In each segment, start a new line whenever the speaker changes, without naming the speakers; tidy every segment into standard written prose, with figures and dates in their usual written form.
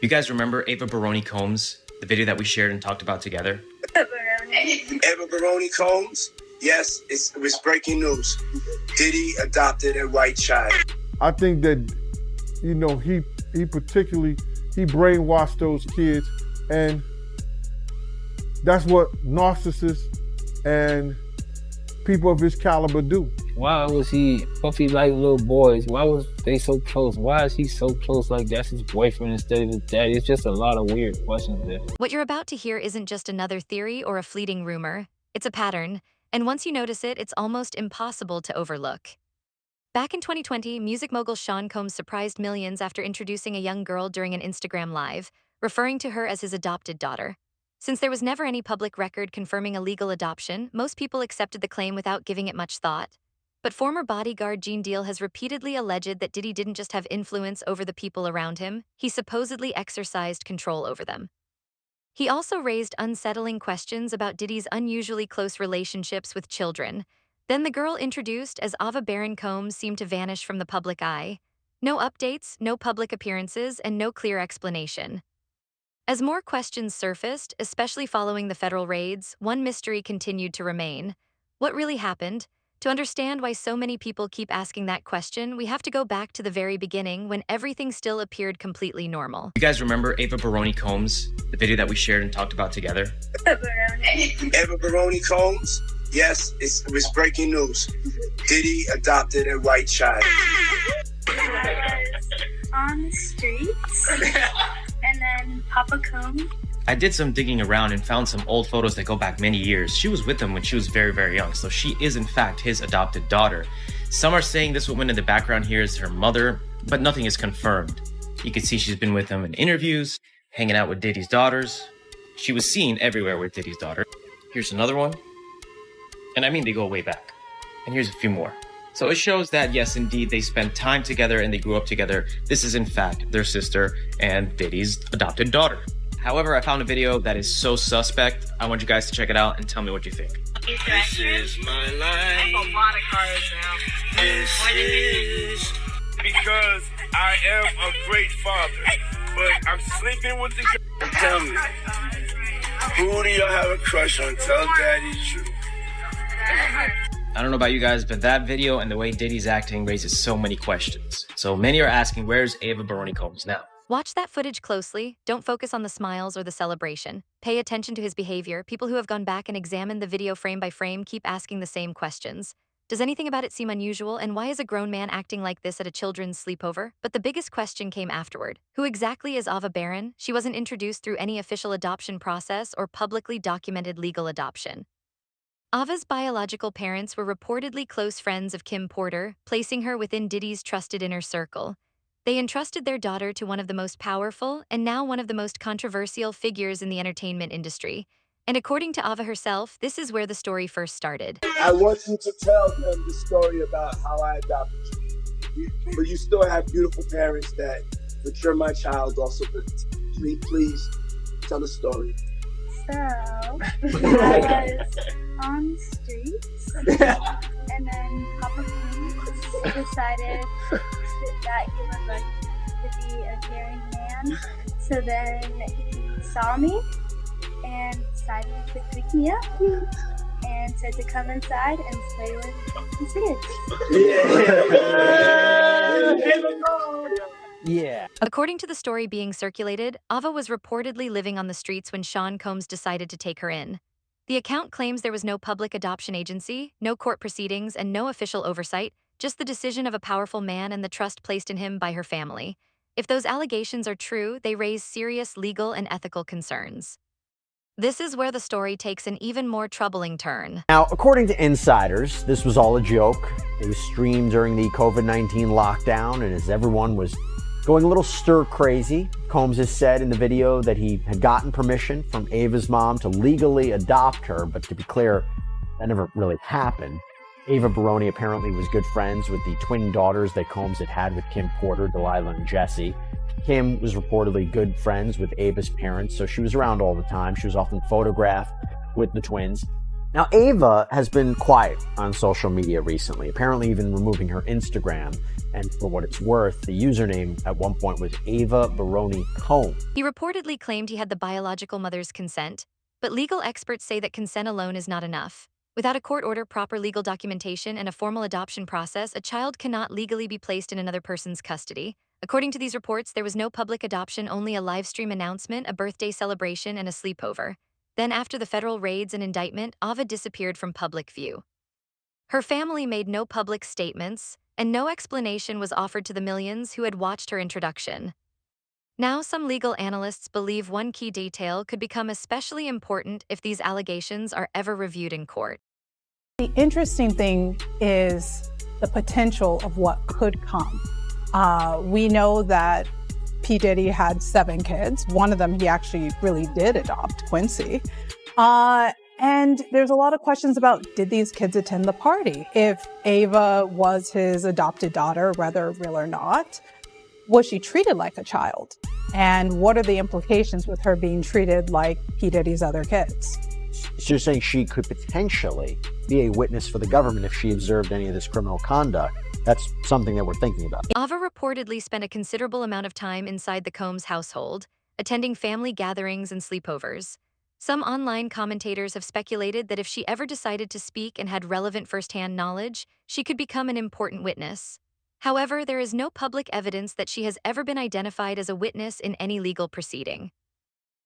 You guys remember Ava Baroni Combs, the video that we shared and talked about together?
Ava Baroni Combs? Yes, it was breaking news. Diddy adopted a white child.
I think that, he brainwashed those kids, and that's what narcissists and people of his caliber do.
Why was he, if he like little boys, why was they so close? Why is he so close like that's his boyfriend instead of his daddy? It's just a lot of weird questions there.
What you're about to hear isn't just another theory or a fleeting rumor. It's a pattern, and once you notice it, it's almost impossible to overlook. Back in 2020, music mogul Sean Combs surprised millions after introducing a young girl during an Instagram Live, referring to her as his adopted daughter. Since there was never any public record confirming a legal adoption, most people accepted the claim without giving it much thought. But former bodyguard Gene Deal has repeatedly alleged that Diddy didn't just have influence over the people around him, he supposedly exercised control over them. He also raised unsettling questions about Diddy's unusually close relationships with children. Then the girl introduced as Ava Baron Combs seemed to vanish from the public eye. No updates, no public appearances, and no clear explanation. As more questions surfaced, especially following the federal raids, one mystery continued to remain. What really happened? To understand why so many people keep asking that question, we have to go back to the very beginning when everything still appeared completely normal.
You guys remember Ava Baroni Combs, the video that we shared and talked about together?
Ava Baroni Combs? Yes, it was breaking news. Diddy adopted a white child.
I was on the streets, and then Papa Combs.
I did some digging around and found some old photos that go back many years. She was with him when she was very, very young, so she is in fact his adopted daughter. Some are saying this woman in the background here is her mother, but nothing is confirmed. You can see she's been with him in interviews, hanging out with Diddy's daughters. She was seen everywhere with Diddy's daughter. Here's another one. And I mean, they go way back. And here's a few more. So it shows that, yes, indeed, they spent time together and they grew up together. This is, in fact, their sister and Diddy's adopted daughter. However, I found a video that is so suspect. I want you guys to check it out and tell me what you think.
This is my life.
A lot of cards now.
This is because I am a great father, but I'm sleeping with the girl. Tell me, who do y'all have a crush on? Tell Daddy the truth.
I don't know about you guys, but that video and the way Diddy's acting raises so many questions. So many are asking, where's Ava Baroni Combs now?
Watch that footage closely. Don't focus on the smiles or the celebration. Pay attention to his behavior. People who have gone back and examined the video frame by frame keep asking the same questions. Does anything about it seem unusual, and why is a grown man acting like this at a children's sleepover? But the biggest question came afterward. Who exactly is Ava Baron? She wasn't introduced through any official adoption process or publicly documented legal adoption. Ava's biological parents were reportedly close friends of Kim Porter, placing her within Diddy's trusted inner circle. They entrusted their daughter to one of the most powerful and now one of the most controversial figures in the entertainment industry. And according to Ava herself, this is where the story first started.
I want you to tell them the story about how I adopted you. But you still have beautiful parents but you're my child also. But please tell the story.
So, I was on the streets, and then Papa Combs decided that he would like to be a caring man. So then he saw me and decided to pick me up and said to come inside and play with the kids.
Yeah.
According to the story being circulated, Ava was reportedly living on the streets when Sean Combs decided to take her in. The account claims there was no public adoption agency, no court proceedings, and no official oversight, just the decision of a powerful man and the trust placed in him by her family. If those allegations are true, they raise serious legal and ethical concerns. This is where the story takes an even more troubling turn.
Now, according to insiders, this was all a joke. It was streamed during the COVID-19 lockdown, and as everyone was going a little stir-crazy, Combs has said in the video that he had gotten permission from Ava's mom to legally adopt her, but to be clear, that never really happened. Ava Baroni apparently was good friends with the twin daughters that Combs had with Kim Porter, Delilah, and Jessie. Kim was reportedly good friends with Ava's parents, so she was around all the time. She was often photographed with the twins. Now, Ava has been quiet on social media recently, apparently even removing her Instagram. And for what it's worth, the username at one point was Ava Baroni Combs.
He reportedly claimed he had the biological mother's consent, but legal experts say that consent alone is not enough. Without a court order, proper legal documentation, and a formal adoption process, a child cannot legally be placed in another person's custody. According to these reports, there was no public adoption, only a live stream announcement, a birthday celebration, and a sleepover. Then, after the federal raids and indictment, Ava disappeared from public view. Her family made no public statements, and no explanation was offered to the millions who had watched her introduction. Now, some legal analysts believe one key detail could become especially important if these allegations are ever reviewed in court.
The interesting thing is the potential of what could come. We know that P. Diddy had 7 kids. One of them he actually really did adopt, Quincy. And there's a lot of questions about, did these kids attend the party? If Ava was his adopted daughter, whether real or not, was she treated like a child? And what are the implications with her being treated like P. Diddy's other kids?
So you're saying she could potentially be a witness for the government if she observed any of this criminal conduct. That's something that we're thinking about.
Ava reportedly spent a considerable amount of time inside the Combs household, attending family gatherings and sleepovers. Some online commentators have speculated that if she ever decided to speak and had relevant firsthand knowledge, she could become an important witness. However, there is no public evidence that she has ever been identified as a witness in any legal proceeding.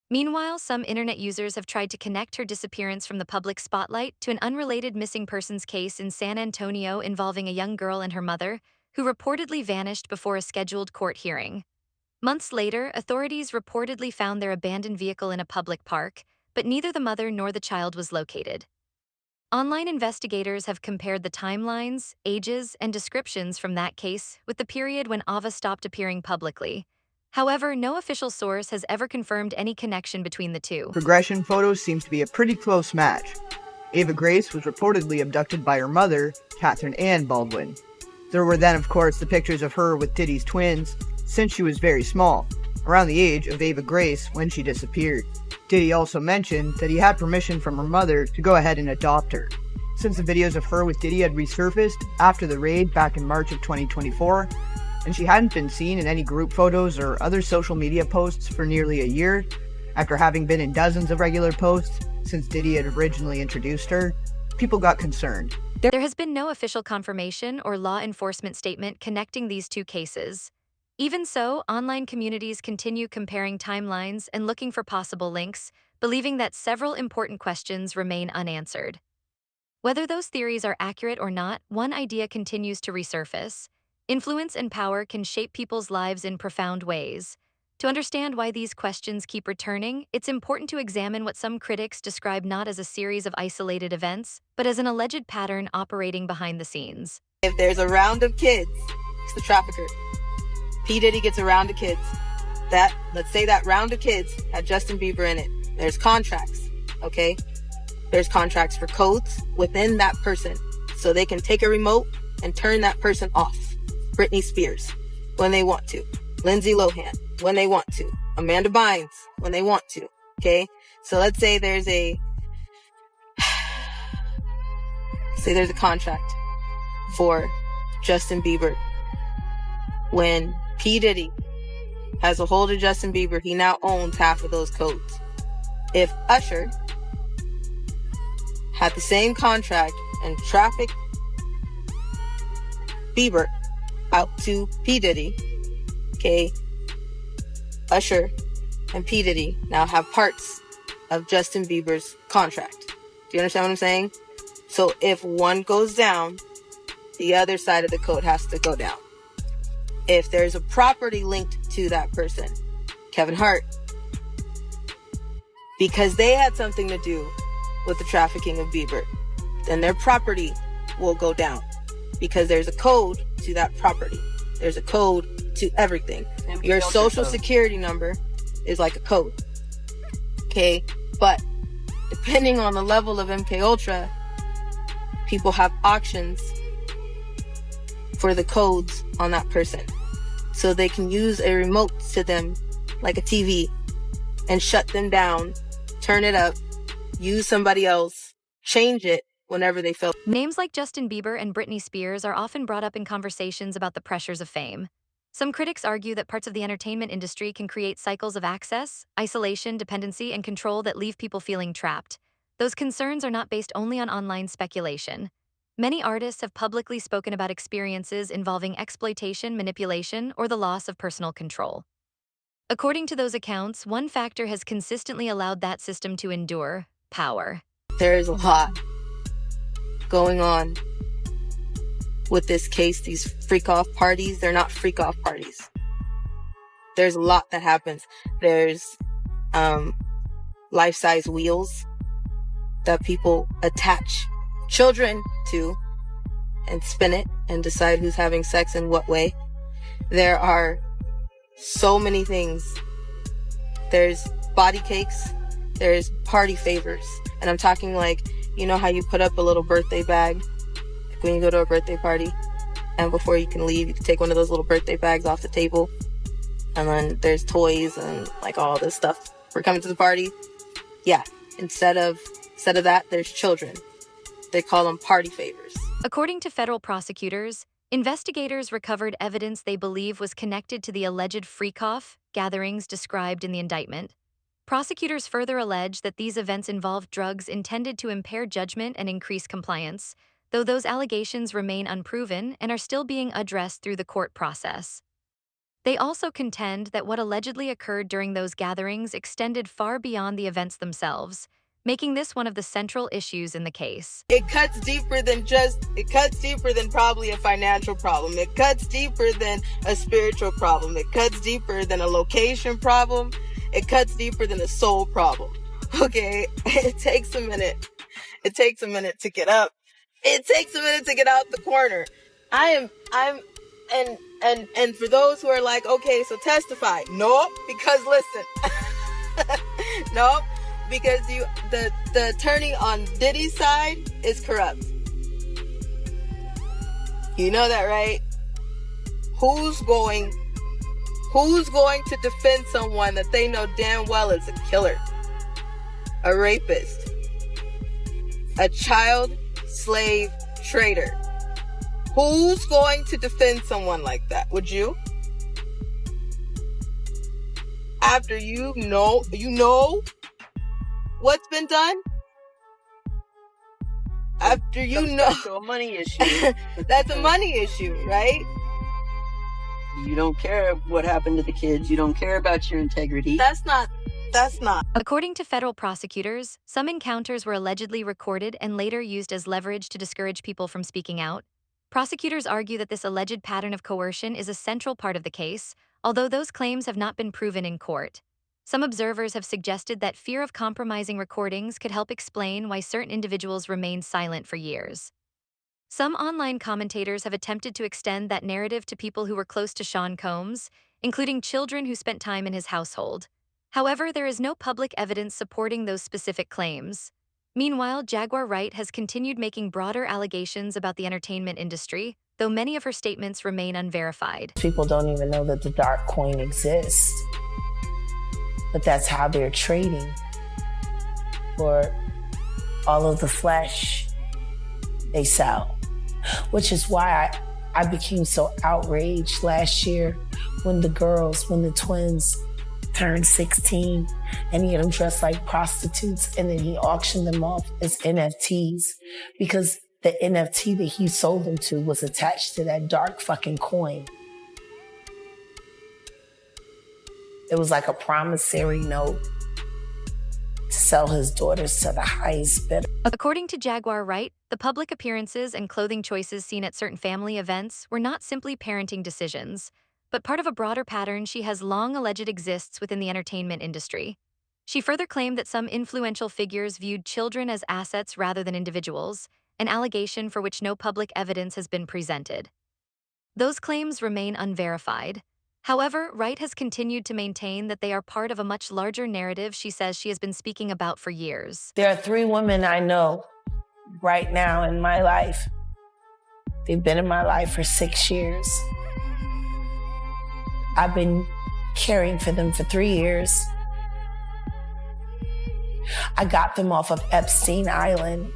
Meanwhile, some internet users have tried to connect her disappearance from the public spotlight to an unrelated missing persons case in San Antonio involving a young girl and her mother, who reportedly vanished before a scheduled court hearing. Months later, authorities reportedly found their abandoned vehicle in a public park, but neither the mother nor the child was located. Online investigators have compared the timelines, ages, and descriptions from that case with the period when Ava stopped appearing publicly. However, no official source has ever confirmed any connection between the two.
Progression photos seem to be a pretty close match. Ava Grace was reportedly abducted by her mother, Catherine Ann Baldwin. There were then, of course, the pictures of her with Diddy's twins, since she was very small, around the age of Ava Grace when she disappeared. Diddy also mentioned that he had permission from her mother to go ahead and adopt her. Since the videos of her with Diddy had resurfaced after the raid back in March of 2024, and she hadn't been seen in any group photos or other social media posts for nearly a year, after having been in dozens of regular posts since Diddy had originally introduced her, people got concerned.
There has been no official confirmation or law enforcement statement connecting these two cases. Even so, online communities continue comparing timelines and looking for possible links, believing that several important questions remain unanswered. Whether those theories are accurate or not, one idea continues to resurface. Influence and power can shape people's lives in profound ways. To understand why these questions keep returning, it's important to examine what some critics describe not as a series of isolated events, but as an alleged pattern operating behind the scenes.
If there's a round of kids, it's the trafficker. P. Diddy gets a round of kids. Let's say that round of kids had Justin Bieber in it. There's contracts, okay? There's contracts for codes within that person, so they can take a remote and turn that person off. Britney Spears, when they want to. Lindsay Lohan, when they want to. Amanda Bynes, when they want to, okay? So let's say there's a contract for Justin Bieber. When P. Diddy has a hold of Justin Bieber, he now owns half of those codes. If Usher had the same contract and trafficked Bieber out to P. Diddy, okay, Usher and P. Diddy now have parts of Justin Bieber's contract. Do you understand what I'm saying? So if one goes down, the other side of the code has to go down. If there's a property linked to that person, Kevin Hart, because they had something to do with the trafficking of Bieber, then their property will go down because there's a code to that property. There's a code to everything. Your social security number is like a code. Okay? But depending on the level of MK Ultra, people have auctions for the codes on that person. So they can use a remote to them like a TV and shut them down, turn it up, use somebody else change it whenever they feel.
Names like Justin Bieber and Britney Spears are often brought up in conversations about the pressures of fame. Some critics argue that parts of the entertainment industry can create cycles of access, isolation, dependency, and control that leave people feeling trapped. Those concerns are not based only on online speculation. Many artists have publicly spoken about experiences involving exploitation, manipulation, or the loss of personal control. According to those accounts, one factor has consistently allowed that system to endure: power.
There is a lot going on with this case. These freak-off parties, they're not freak-off parties. There's a lot that happens. There's life-size wheels that people attach children to and spin it and decide who's having sex in what way. There are so many things. There's body cakes, there's party favors, and I'm talking like, you know how you put up a little birthday bag when you go to a birthday party, and before you can leave, you can take one of those little birthday bags off the table, and then there's toys and like all this stuff for coming to the party. Yeah, instead of that, there's children. They call them party favors.
According to federal prosecutors, investigators recovered evidence they believe was connected to the alleged freak-off gatherings described in the indictment. Prosecutors further allege that these events involved drugs intended to impair judgment and increase compliance, though those allegations remain unproven and are still being addressed through the court process. They also contend that what allegedly occurred during those gatherings extended far beyond the events themselves, making this one of the central issues in the case.
It cuts deeper than probably a financial problem. It cuts deeper than a spiritual problem. It cuts deeper than a location problem. It cuts deeper than a soul problem. Okay? It takes a minute. It takes a minute to get up. It takes a minute to get out the corner. And for those who are like, okay, so testify. Nope, because listen. Nope. Because the attorney on Diddy's side is corrupt. You know that, right? Who's going to defend someone that they know damn well is a killer, a rapist, a child slave trader? Who's going to defend someone like that? Would you? After you know what's been done? After you know.
That's a money issue.
That's a money issue, right?
You don't care what happened to the kids. You don't care about your integrity.
That's not.
According to federal prosecutors, some encounters were allegedly recorded and later used as leverage to discourage people from speaking out. Prosecutors argue that this alleged pattern of coercion is a central part of the case, although those claims have not been proven in court. Some observers have suggested that fear of compromising recordings could help explain why certain individuals remained silent for years. Some online commentators have attempted to extend that narrative to people who were close to Sean Combs, including children who spent time in his household. However, there is no public evidence supporting those specific claims. Meanwhile, Jaguar Wright has continued making broader allegations about the entertainment industry, though many of her statements remain unverified.
People don't even know that the dark coin exists. But that's how they're trading for all of the flesh they sell. Which is why I became so outraged last year when the twins turned 16 and he had them dressed like prostitutes and then he auctioned them off as NFTs because the NFT that he sold them to was attached to that dark fucking coin. It was like a promissory note to sell his daughters to the highest bidder.
According to Jaguar Wright, the public appearances and clothing choices seen at certain family events were not simply parenting decisions, but part of a broader pattern she has long alleged exists within the entertainment industry. She further claimed that some influential figures viewed children as assets rather than individuals, an allegation for which no public evidence has been presented. Those claims remain unverified. However, Wright has continued to maintain that they are part of a much larger narrative she says she has been speaking about for years.
There are 3 women I know right now in my life. They've been in my life for 6 years. I've been caring for them for 3 years. I got them off of Epstein Island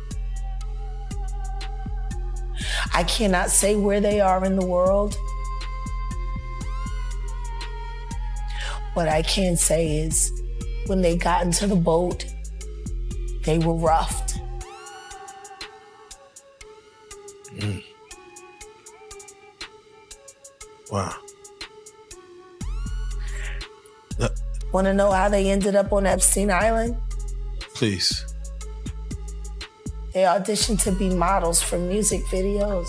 I cannot say where they are in the world. What I can say is when they got into the boat, they were roughed.
Wow.
Want to know how they ended up on Epstein Island?
Please.
They auditioned to be models for music videos.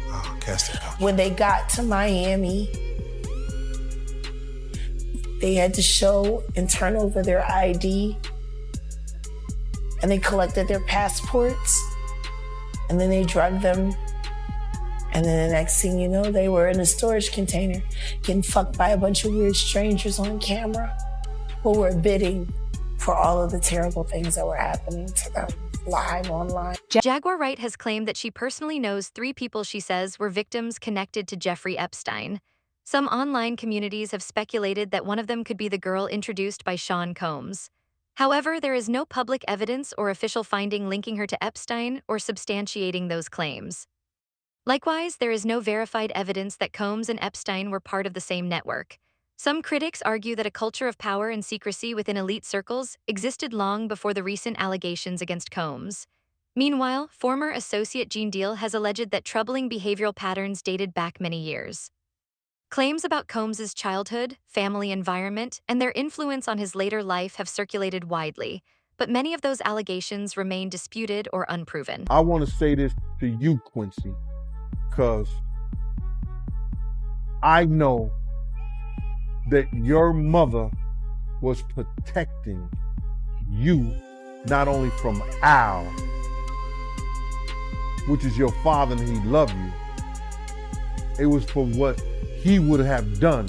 Oh, casting couch.
When they got to Miami, they had to show and turn over their ID, and they collected their passports, and then they drugged them. And then the next thing you know, they were in a storage container getting fucked by a bunch of weird strangers on camera who were bidding for all of the terrible things that were happening to them live online.
Jaguar Wright has claimed that she personally knows 3 people she says were victims connected to Jeffrey Epstein. Some online communities have speculated that one of them could be the girl introduced by Sean Combs. However, there is no public evidence or official finding linking her to Epstein or substantiating those claims. Likewise, there is no verified evidence that Combs and Epstein were part of the same network. Some critics argue that a culture of power and secrecy within elite circles existed long before the recent allegations against Combs. Meanwhile, former associate Gene Deal has alleged that troubling behavioral patterns dated back many years. Claims about Combs's childhood, family environment, and their influence on his later life have circulated widely, but many of those allegations remain disputed or unproven.
I want to say this to you, Quincy, because I know that your mother was protecting you not only from Al, which is your father and he loved you, it was for what he would have done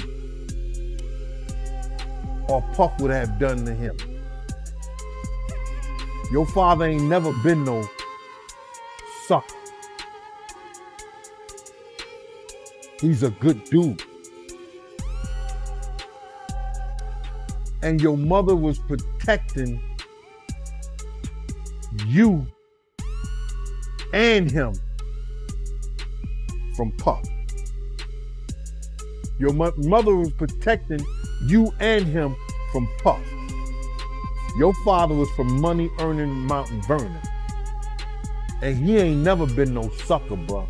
or Puff would have done to him. Your father ain't never been no sucker. He's a good dude. And your mother was protecting you and him from Puff. Your mother was protecting you and him from Puff. Your father was from money earning Mountain Vernon. And he ain't never been no sucker, bro.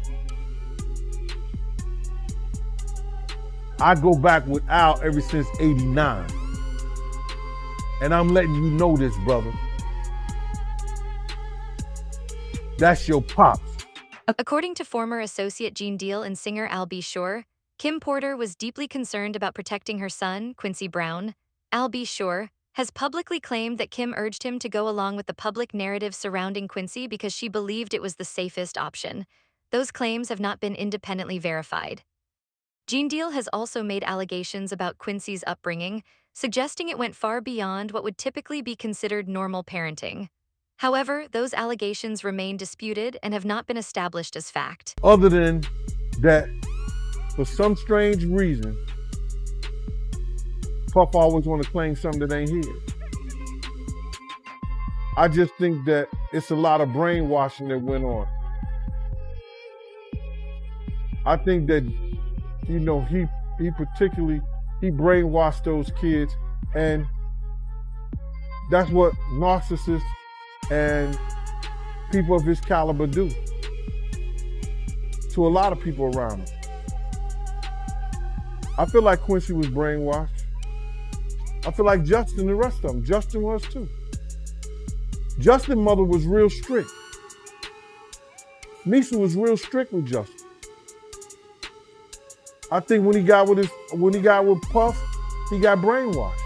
I go back with Al ever since '89. And I'm letting you know this, brother. That's your pops.
According to former associate Gene Deal and singer Al B. Sure, Kim Porter was deeply concerned about protecting her son, Quincy Brown. Al B. Sure has publicly claimed that Kim urged him to go along with the public narrative surrounding Quincy because she believed it was the safest option. Those claims have not been independently verified. Gene Deal has also made allegations about Quincy's upbringing, suggesting it went far beyond what would typically be considered normal parenting. However, those allegations remain disputed and have not been established as fact.
Other than that, for some strange reason, Puff always want to claim something that ain't his. I just think that it's a lot of brainwashing that went on. I think that, you know, he brainwashed those kids, and that's what narcissists and people of his caliber do to a lot of people around him. I feel like Quincy was brainwashed. I feel like Justin and the rest of them. Justin was too. Justin's mother was real strict. Nisa was real strict with Justin. I think when he got with Puff, he got brainwashed.